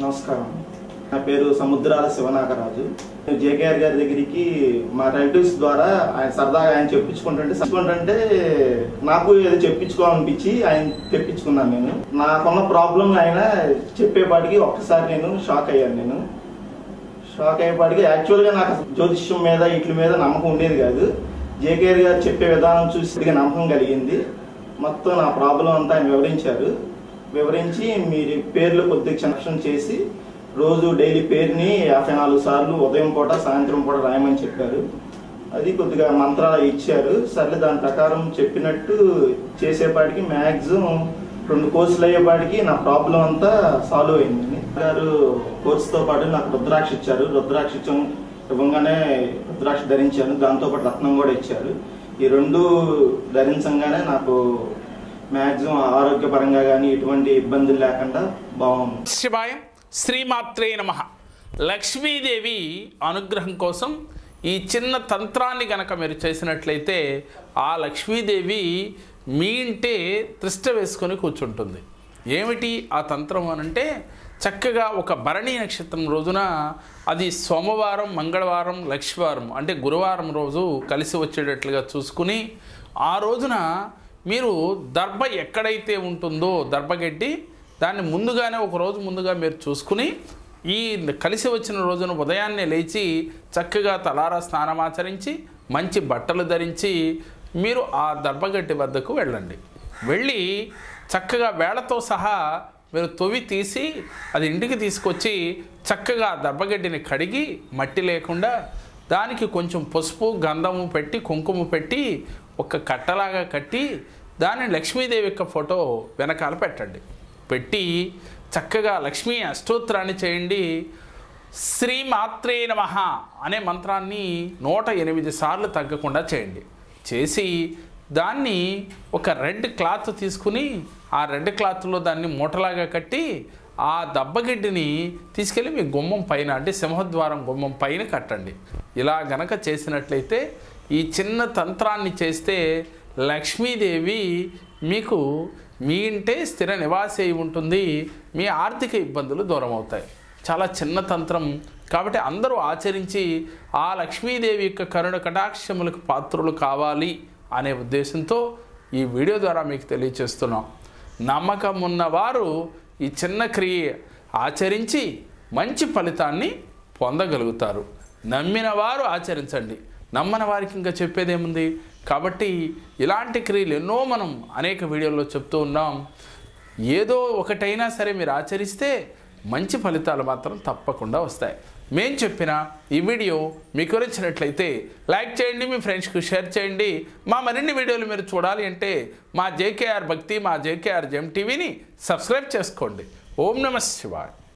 నమస్కారం. నా పేరు సముద్రాల శివనాగరాజు. జేకేఆర్ గారి దగ్గరికి మా రిలేటివ్స్ ద్వారా ఆయన సరదాగా ఆయన చెప్పించుకుంటుంటే నాకు ఏదో చెప్పించుకోవాలనిపించి ఆయన తెప్పించుకున్నాను. నేను నాకున్న ప్రాబ్లం ఆయన చెప్పేపాటికి ఒక్కసారి నేను షాక్ అయ్యాను. షాక్ అయ్యేపాటికి యాక్చువల్గా నాకు జ్యోతిష్యం మీద వీటి మీద నమ్మకం ఉండేది కాదు. జేకేఆర్ గారు చెప్పే విధానం చూసి నమ్మకం కలిగింది. మొత్తం నా ప్రాబ్లం అంతా ఆయన వివరించి మీరు పేర్లు కొద్దిగా కనెక్షన్ చేసి రోజు డైలీ పేరుని 54 సార్లు ఉదయం పూట సాయంత్రం పూట రాయమని చెప్పారు. అది కొద్దిగా మంత్రాలు ఇచ్చారు. సర్లే దాని ప్రకారం చెప్పినట్టు చేసేపాటికి మ్యాక్సిమం 2 కోర్సులు అయ్యేపాటికి నా ప్రాబ్లం అంతా సాల్వ్ అయింది. గారు కోర్సుతో పాటు నాకు రుద్రాక్ష ఇచ్చారు. రుద్రాక్ష ఇవ్వగానే రుద్రాక్ష ధరించాను. దాంతోపాటు రత్నం కూడా ఇచ్చారు. ఈ 2 ధరించగానే నాకు మ్యాక్సిమం ఆరోగ్యపరంగా కానీ ఎటువంటి ఇబ్బందులు లేకుండా బాగుంది. శివాయం శ్రీమాత్రే నమః. లక్ష్మీదేవి అనుగ్రహం కోసం ఈ చిన్న తంత్రాన్ని కనుక మీరు చేసినట్లయితే ఆ లక్ష్మీదేవి మీ ఇంటే త్రిష్ట వేసుకొని కూర్చుంటుంది. ఏమిటి ఆ తంత్రం అనంటే చక్కగా ఒక భరణి నక్షత్రం రోజున అది సోమవారం, మంగళవారం, లక్ష్మీవారం అంటే గురువారం రోజు కలిసి వచ్చేటట్లుగా చూసుకుని ఆ రోజున మీరు దర్భ ఎక్కడైతే ఉంటుందో దర్భగడ్డి దాన్ని ముందుగానే ఒక రోజు ముందుగా మీరు చూసుకుని ఈ కలిసి వచ్చిన రోజున ఉదయాన్నే లేచి చక్కగా తలారా స్నానమాచరించి మంచి బట్టలు ధరించి మీరు ఆ దర్భగడ్డి వద్దకు వెళ్ళండి. వెళ్ళి చక్కగా వేళతో సహా మీరు తొవి తీసి అది ఇంటికి తీసుకొచ్చి చక్కగా దర్భగడ్డిని కడిగి మట్టి లేకుండా దానికి కొంచెం పసుపు గంధము పెట్టి కుంకుమ పెట్టి ఒక కట్టలాగా కట్టి దాన్ని లక్ష్మీదేవి యొక్క ఫోటో వెనకాల పెట్టండి. పెట్టి చక్కగా లక్ష్మీ అష్టోత్తరాన్ని చేయండి. శ్రీమాత్రే నమః అనే మంత్రాన్ని 108 సార్లు తగ్గకుండా చేయండి. చేసి దాన్ని ఒక రెడ్ క్లాత్ తీసుకుని ఆ రెడ్ క్లాత్లో దాన్ని మూటలాగా కట్టి ఆ దబ్బగిడ్డిని తీసుకెళ్ళి మీ గుమ్మం పైన అంటే సింహద్వారం గుమ్మం పైన కట్టండి. ఇలా గనక చేసినట్లయితే ఈ చిన్న తంత్రాన్ని చేస్తే లక్ష్మీదేవి మీకు మీ ఇంటే స్థిర నివాసి అయి ఉంటుంది. మీ ఆర్థిక ఇబ్బందులు దూరం అవుతాయి. చాలా చిన్న తంత్రం కాబట్టి అందరూ ఆచరించి ఆ లక్ష్మీదేవి యొక్క కరుణ కటాక్షములకు పాత్రులు కావాలి అనే ఉద్దేశంతో ఈ వీడియో ద్వారా మీకు తెలియచేస్తున్నాం. నమ్మకం ఉన్నవారు ఈ చిన్న క్రియ ఆచరించి మంచి ఫలితాన్ని పొందగలుగుతారు. నమ్మిన వారు ఆచరించండి. నమ్మని వారికి ఇంకా చెప్పేదేముంది. కాబట్టి ఇలాంటి క్రియలు ఎన్నో మనం అనేక వీడియోల్లో చెప్తూ ఉన్నాం. ఏదో ఒకటైనా సరే మీరు ఆచరిస్తే మంచి ఫలితాలు మాత్రం తప్పకుండా వస్తాయి. మేము చెప్పిన ఈ వీడియో మీకు నచ్చినట్లయితే లైక్ చేయండి, మీ ఫ్రెండ్స్కి షేర్ చేయండి. మా మరిన్ని వీడియోలు మీరు చూడాలి అంటే మా జేకేఆర్ భక్తి, మా జేకేఆర్ జెమ్ టీవీని సబ్స్క్రైబ్ చేసుకోండి. ఓం నమః శివాయ.